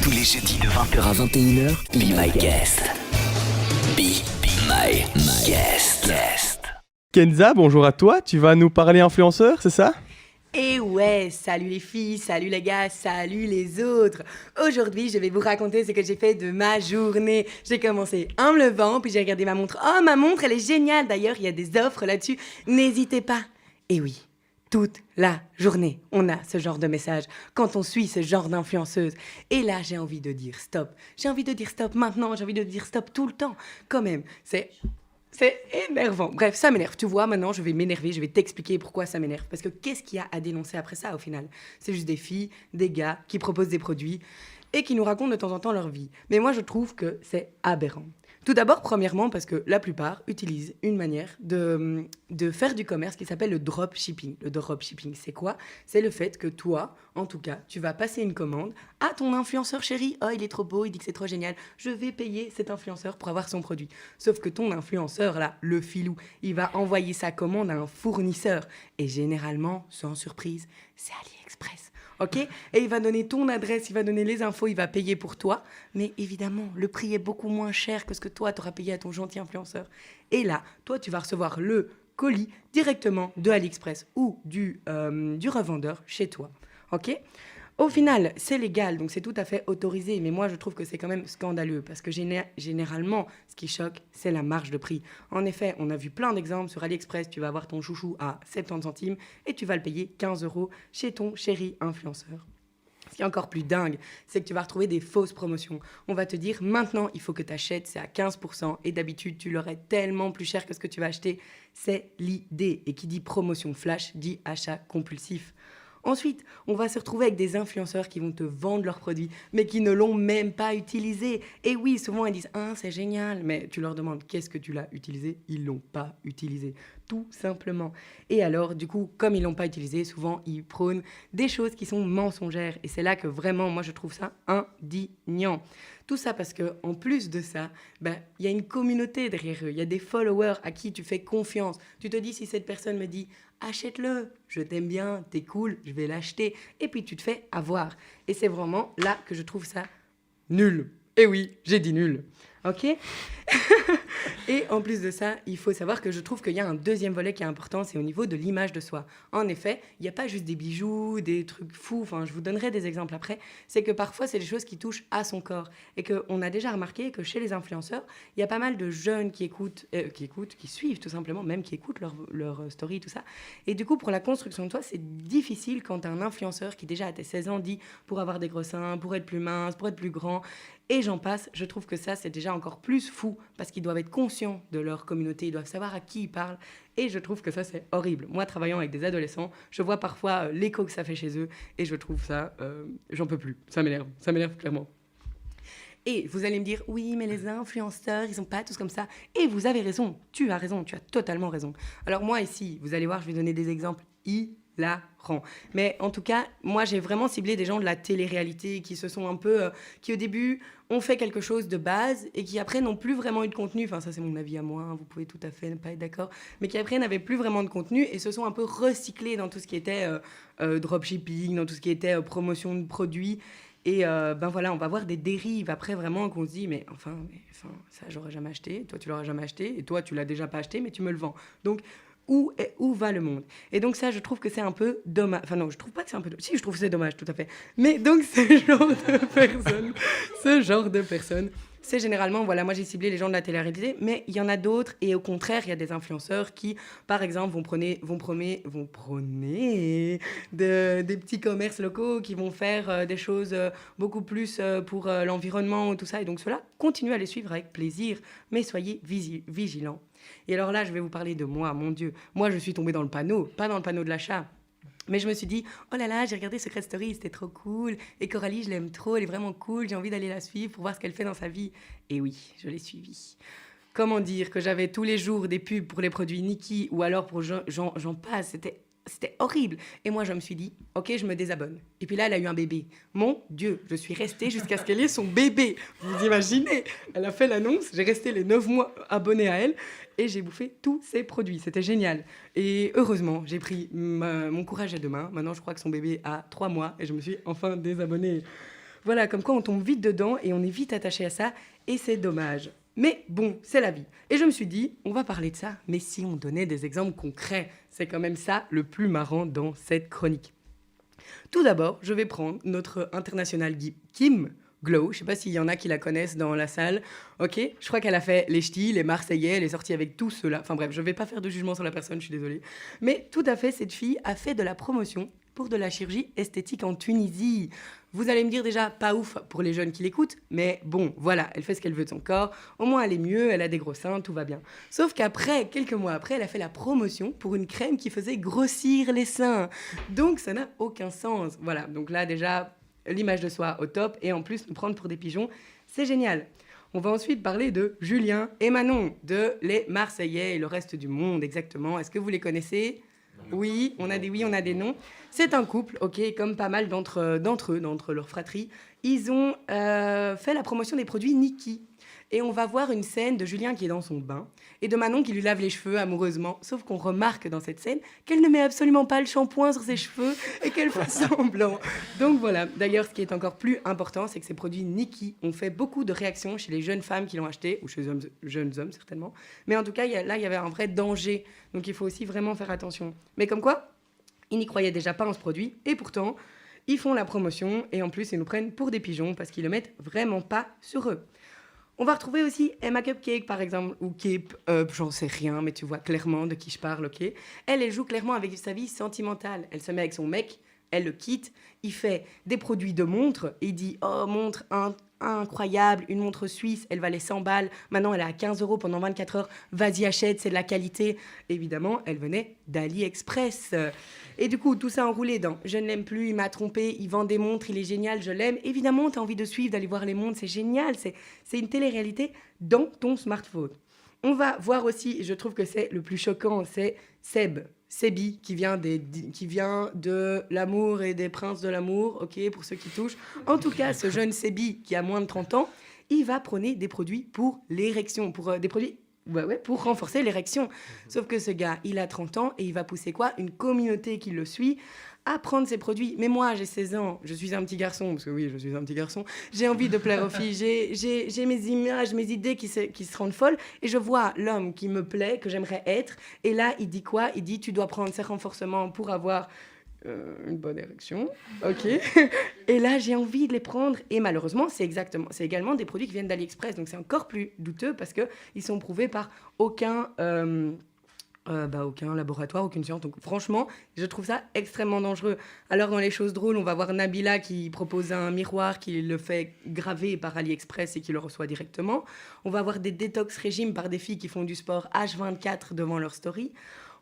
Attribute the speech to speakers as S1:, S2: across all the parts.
S1: Tous les jeudis de 20h à 21h, Be My Guest. Be My Guest.
S2: Kenza, bonjour à toi, tu vas nous parler influenceur, c'est ça?
S3: Et ouais, salut les filles, salut les gars, salut les autres. Aujourd'hui, je vais vous raconter ce que j'ai fait de ma journée. J'ai commencé en me levant, puis j'ai regardé ma montre. Oh, ma montre, elle est géniale. D'ailleurs, il y a des offres là-dessus. N'hésitez pas. Et oui, toute la journée, on a ce genre de message quand on suit ce genre d'influenceuse. Et là, j'ai envie de dire stop. J'ai envie de dire stop maintenant, j'ai envie de dire stop tout le temps. Quand même, c'est énervant. Bref, ça m'énerve. Tu vois, maintenant, je vais m'énerver, je vais t'expliquer pourquoi ça m'énerve. Parce que qu'est-ce qu'il y a à dénoncer après ça, au final? C'est juste des filles, des gars qui proposent des produits et qui nous racontent de temps en temps leur vie. Mais moi, je trouve que c'est aberrant. Tout d'abord, premièrement, parce que la plupart utilisent une manière de faire du commerce qui s'appelle le dropshipping. Le dropshipping, c'est quoi? C'est le fait que toi, en tout cas, tu vas passer une commande à ton influenceur chéri. Oh, il est trop beau, il dit que c'est trop génial. Je vais payer cet influenceur pour avoir son produit. Sauf que ton influenceur, là, le filou, il va envoyer sa commande à un fournisseur. Et généralement, sans surprise, c'est AliExpress. Ok? Et il va donner ton adresse, il va donner les infos, il va payer pour toi. Mais évidemment, le prix est beaucoup moins cher que ce que toi, t'auras payé à ton gentil influenceur. Et là, toi, tu vas recevoir le colis directement de AliExpress ou du revendeur chez toi. Ok? Au final, c'est légal, donc c'est tout à fait autorisé. Mais moi, je trouve que c'est quand même scandaleux parce que généralement, ce qui choque, c'est la marge de prix. En effet, on a vu plein d'exemples sur AliExpress. Tu vas avoir ton chouchou à 70 centimes et tu vas le payer 15 € chez ton chéri influenceur. Ce qui est encore plus dingue, c'est que tu vas retrouver des fausses promotions. On va te dire, maintenant, il faut que tu achètes, c'est à 15%. Et d'habitude, tu l'aurais tellement plus cher que ce que tu vas acheter. C'est l'idée. Et qui dit promotion flash, dit achat compulsif. Ensuite, on va se retrouver avec des influenceurs qui vont te vendre leurs produits, mais qui ne l'ont même pas utilisé. Et oui, souvent ils disent « Ah, c'est génial !» Mais tu leur demandes « Qu'est-ce que tu l'as utilisé ?» Ils l'ont pas utilisé, tout simplement. Et alors, du coup, comme ils l'ont pas utilisé, souvent ils prônent des choses qui sont mensongères. Et c'est là que vraiment, moi, je trouve ça indignant. Tout ça parce que, en plus de ça, il y a une communauté derrière eux. Il y a des followers à qui tu fais confiance. Tu te dis, si cette personne me dit « Achète-le, je t'aime bien, t'es cool, je vais l'acheter. » Et puis tu te fais avoir. Et c'est vraiment là que je trouve ça nul. Et oui, j'ai dit nul. Ok? Et en plus de ça, il faut savoir que je trouve qu'il y a un deuxième volet qui est important, c'est au niveau de l'image de soi. En effet, il n'y a pas juste des bijoux, des trucs fous, enfin je vous donnerai des exemples après, c'est que parfois c'est des choses qui touchent à son corps. Et qu'on a déjà remarqué que chez les influenceurs, il y a pas mal de jeunes qui suivent tout simplement, même qui écoutent leur story, tout ça. Et du coup, pour la construction de toi, c'est difficile quand un influenceur qui déjà à tes 16 ans dit pour avoir des gros seins, pour être plus mince, pour être plus grand, et j'en passe, je trouve que ça, c'est déjà encore plus fou parce qu'ils doivent être conscients de leur communauté, ils doivent savoir à qui ils parlent. Et je trouve que ça, c'est horrible. Moi, travaillant avec des adolescents, je vois parfois l'écho que ça fait chez eux et je trouve ça, j'en peux plus. Ça m'énerve clairement. Et vous allez me dire, oui, mais les influenceurs, ils sont pas tous comme ça. Et vous avez raison, tu as raison, tu as totalement raison. Alors moi, ici, vous allez voir, je vais donner des exemples hilarants. Mais en tout cas, moi, j'ai vraiment ciblé des gens de la télé-réalité qui se sont un peu... qui au début ont fait quelque chose de base et qui après n'ont plus vraiment eu de contenu. Enfin, ça, c'est mon avis à moi, hein, vous pouvez tout à fait ne pas être d'accord. Mais qui après n'avaient plus vraiment de contenu et se sont un peu recyclés dans tout ce qui était dropshipping, dans tout ce qui était promotion de produits. Et voilà, on va voir des dérives après vraiment qu'on se dit, mais enfin, ça, j'aurais jamais acheté, toi, tu l'auras jamais acheté, et toi, tu l'as déjà pas acheté, mais tu me le vends. Donc, où va le monde? Et donc ça, je trouve que c'est un peu dommage. Enfin non, je trouve pas que c'est un peu dommage. Si, je trouve que c'est dommage, tout à fait. Mais donc, ce genre de personnes, c'est généralement, voilà, moi j'ai ciblé les gens de la télé-réalité, mais il y en a d'autres, et au contraire, il y a des influenceurs qui, par exemple, vont prôner des petits commerces locaux qui vont faire des choses beaucoup plus pour l'environnement et tout ça. Et donc cela, continuez à les suivre avec plaisir, mais soyez vigilants. Et alors là, je vais vous parler de moi, mon Dieu. Moi, je suis tombée dans le panneau, pas dans le panneau de l'achat. Mais je me suis dit, oh là là, j'ai regardé Secret Story, c'était trop cool. Et Coralie, je l'aime trop, elle est vraiment cool, j'ai envie d'aller la suivre pour voir ce qu'elle fait dans sa vie. Et oui, je l'ai suivie. Comment dire que j'avais tous les jours des pubs pour les produits Niki ou alors pour j'en passe, c'était horrible. Et moi, je me suis dit, ok, je me désabonne. Et puis là, elle a eu un bébé. Mon Dieu, je suis restée jusqu'à ce qu'elle ait son bébé. Vous imaginez? Elle a fait l'annonce, j'ai resté les 9 mois abonnée à elle et j'ai bouffé tous ses produits. C'était génial. Et heureusement, j'ai pris mon courage à deux mains. Maintenant, je crois que son bébé a 3 mois et je me suis enfin désabonnée. Voilà, comme quoi on tombe vite dedans et on est vite attaché à ça et c'est dommage. Mais bon, c'est la vie. Et je me suis dit, on va parler de ça, mais si on donnait des exemples concrets, c'est quand même ça le plus marrant dans cette chronique. Tout d'abord, je vais prendre notre international Kim Glow. Je sais pas s'il y en a qui la connaissent dans la salle. Ok, je crois qu'elle a fait les Ch'tis, les Marseillais, elle est sortie avec tous ceux-là. Enfin bref, je vais pas faire de jugement sur la personne, je suis désolée. Mais tout à fait, cette fille a fait de la promotion pour de la chirurgie esthétique en Tunisie. Vous allez me dire déjà, pas ouf pour les jeunes qui l'écoutent, mais bon, voilà, elle fait ce qu'elle veut de son corps. Au moins, elle est mieux, elle a des gros seins, tout va bien. Sauf qu'après, quelques mois après, elle a fait la promotion pour une crème qui faisait grossir les seins. Donc, ça n'a aucun sens. Voilà, donc là, déjà, l'image de soi au top, et en plus, nous prendre pour des pigeons, c'est génial. On va ensuite parler de Julien et Manon, de les Marseillais et le reste du monde, exactement. Est-ce que vous les connaissez ? Oui, on a des oui, on a des non. C'est un couple, ok, comme pas mal d'entre eux, d'entre leurs fratries. Ils ont fait la promotion des produits Niki. Et on va voir une scène de Julien qui est dans son bain et de Manon qui lui lave les cheveux amoureusement. Sauf qu'on remarque dans cette scène qu'elle ne met absolument pas le shampoing sur ses cheveux et qu'elle fait semblant. Donc voilà. D'ailleurs, ce qui est encore plus important, c'est que ces produits Niki ont fait beaucoup de réactions chez les jeunes femmes qui l'ont acheté, ou chez les jeunes hommes certainement. Mais en tout cas, là, il y avait un vrai danger. Donc il faut aussi vraiment faire attention. Mais comme quoi, ils n'y croyaient déjà pas en ce produit. Et pourtant, ils font la promotion et en plus, ils nous prennent pour des pigeons parce qu'ils le mettent vraiment pas sur eux. On va retrouver aussi Emma Cupcake, par exemple, ou Kip, j'en sais rien, mais tu vois clairement de qui je parle, ok ? Elle joue clairement avec sa vie sentimentale. Elle se met avec son mec, elle le quitte, il fait des produits de montres, et il dit « Oh, montre incroyable, une montre suisse, elle valait 100 balles, maintenant elle est à 15 € pendant 24 heures, vas-y achète, c'est de la qualité. » Évidemment, elle venait d'AliExpress. Et du coup, tout ça enroulé dans « Je ne l'aime plus, il m'a trompé, il vend des montres, il est génial, je l'aime. » Évidemment, tu as envie de suivre, d'aller voir les montres, c'est génial, c'est une télé-réalité dans ton smartphone. On va voir aussi, je trouve que c'est le plus choquant, c'est Sebi, qui vient de l'amour et des princes de l'amour, ok, pour ceux qui touchent. En tout cas, ce jeune Sebi qui a moins de 30 ans, il va prôner des produits pour l'érection, pour des produits pour renforcer l'érection. Sauf que ce gars, il a 30 ans et il va pousser quoi ? Une communauté qui le suit à prendre ces produits. Mais moi, j'ai 16 ans, je suis un petit garçon, parce que oui, je suis un petit garçon, j'ai envie de plaire aux filles, j'ai mes images, mes idées qui se rendent folles, et je vois l'homme qui me plaît, que j'aimerais être, et là, il dit quoi ? Il dit, tu dois prendre ces renforcements pour avoir une bonne érection, ok. Et là, j'ai envie de les prendre, et malheureusement, c'est également des produits qui viennent d'AliExpress, donc c'est encore plus douteux, parce qu'ils sont prouvés par aucun laboratoire, aucune science. Donc franchement, je trouve ça extrêmement dangereux. Alors dans les choses drôles, on va voir Nabila qui propose un miroir qui le fait graver par AliExpress et qui le reçoit directement. On va avoir des détox régimes par des filles qui font du sport H24 devant leur story.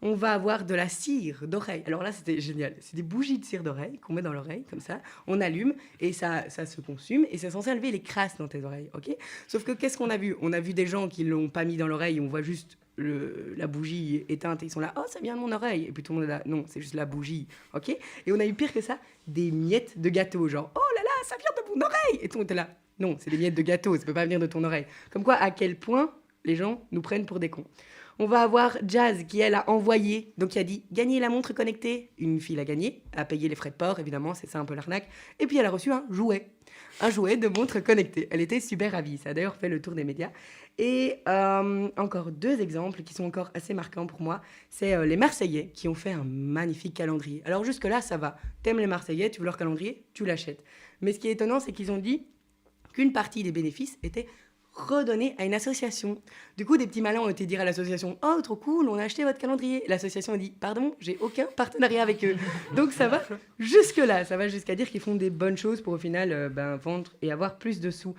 S3: On va avoir de la cire d'oreille. Alors là, c'était génial. C'est des bougies de cire d'oreille qu'on met dans l'oreille, comme ça. On allume et ça se consume. Et c'est censé enlever les crasses dans tes oreilles, ok ? Sauf que qu'est-ce qu'on a vu ? On a vu des gens qui ne l'ont pas mis dans l'oreille. On voit juste la bougie éteinte et ils sont là, oh, ça vient de mon oreille. Et puis tout le monde est là, non, c'est juste la bougie, ok ? Et on a eu pire que ça, des miettes de gâteau. Genre, oh là là, ça vient de mon oreille. Et tout le monde est là, non, c'est des miettes de gâteau, ça peut pas venir de ton oreille. Comme quoi, à quel point les gens nous prennent pour des cons. On va avoir Jazz qui, elle, a envoyé, donc qui a dit « Gagner la montre connectée ». Une fille l'a gagné, a payé les frais de port, évidemment, c'est ça un peu l'arnaque. Et puis elle a reçu un jouet de montre connectée. Elle était super ravie, ça a d'ailleurs fait le tour des médias. Et encore 2 exemples qui sont encore assez marquants pour moi. C'est les Marseillais qui ont fait un magnifique calendrier. Alors jusque-là, ça va. T'aimes les Marseillais, tu veux leur calendrier, tu l'achètes. Mais ce qui est étonnant, c'est qu'ils ont dit qu'une partie des bénéfices était redonné à une association. Du coup, des petits malins ont été dire à l'association « Oh, trop cool, on a acheté votre calendrier ». L'association a dit « Pardon, j'ai aucun partenariat avec eux ». Donc ça va jusque-là, ça va jusqu'à dire qu'ils font des bonnes choses pour au final vendre et avoir plus de sous.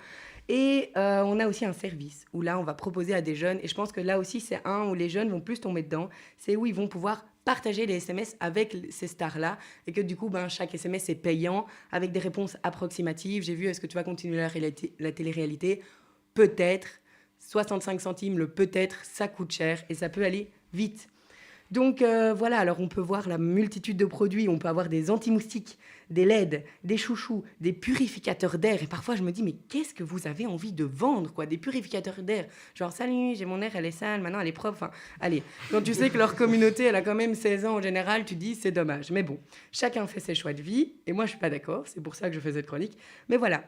S3: Et on a aussi un service où là, on va proposer à des jeunes, et je pense que là aussi, c'est un où les jeunes vont plus tomber dedans, c'est où ils vont pouvoir partager les SMS avec ces stars-là, et que du coup, chaque SMS est payant, avec des réponses approximatives. J'ai vu, est-ce que tu vas continuer la télé-réalité ? Peut-être, 65 centimes le peut-être, ça coûte cher et ça peut aller vite. Donc voilà, alors on peut voir la multitude de produits, on peut avoir des anti-moustiques, des LED, des chouchous, des purificateurs d'air. Et parfois je me dis, mais qu'est-ce que vous avez envie de vendre, quoi? Des purificateurs d'air. Genre, salut, j'ai mon air, elle est sale, maintenant elle est propre. Enfin, allez, quand tu sais que leur communauté, elle a quand même 16 ans en général, tu dis, c'est dommage. Mais bon, chacun fait ses choix de vie. Et moi, je suis pas d'accord. C'est pour ça que je fais cette chronique. Mais voilà.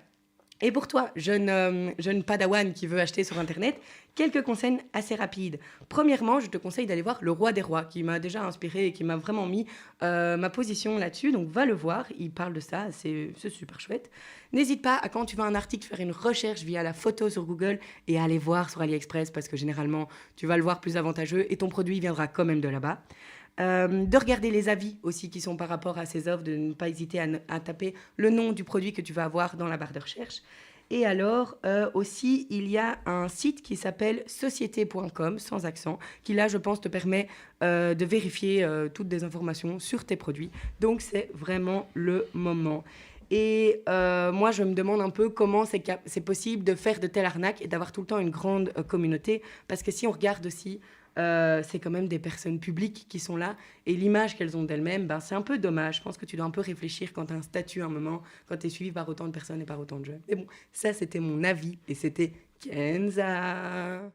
S3: Et pour toi, jeune padawan qui veut acheter sur Internet, quelques conseils assez rapides. Premièrement, je te conseille d'aller voir Le Roi des Rois, qui m'a déjà inspiré et qui m'a vraiment mis ma position là-dessus. Donc, va le voir, il parle de ça, c'est super chouette. N'hésite pas à, quand tu vois un article, faire une recherche via la photo sur Google et à aller voir sur AliExpress, parce que généralement, tu vas le voir plus avantageux et ton produit viendra quand même de là-bas. De regarder les avis aussi qui sont par rapport à ces offres, de ne pas hésiter à taper le nom du produit que tu vas avoir dans la barre de recherche. Et alors, aussi, il y a un site qui s'appelle société.com, sans accent, qui là, je pense, te permet de vérifier toutes des informations sur tes produits. Donc, c'est vraiment le moment. Et moi, je me demande un peu comment c'est possible de faire de telles arnaques et d'avoir tout le temps une grande communauté. Parce que si on regarde aussi, c'est quand même des personnes publiques qui sont là. Et l'image qu'elles ont d'elles-mêmes, ben, c'est un peu dommage. Je pense que tu dois un peu réfléchir quand tu as un statut à un moment, quand tu es suivi par autant de personnes et par autant de jeunes. Mais bon, ça, c'était mon avis. Et c'était Kenza.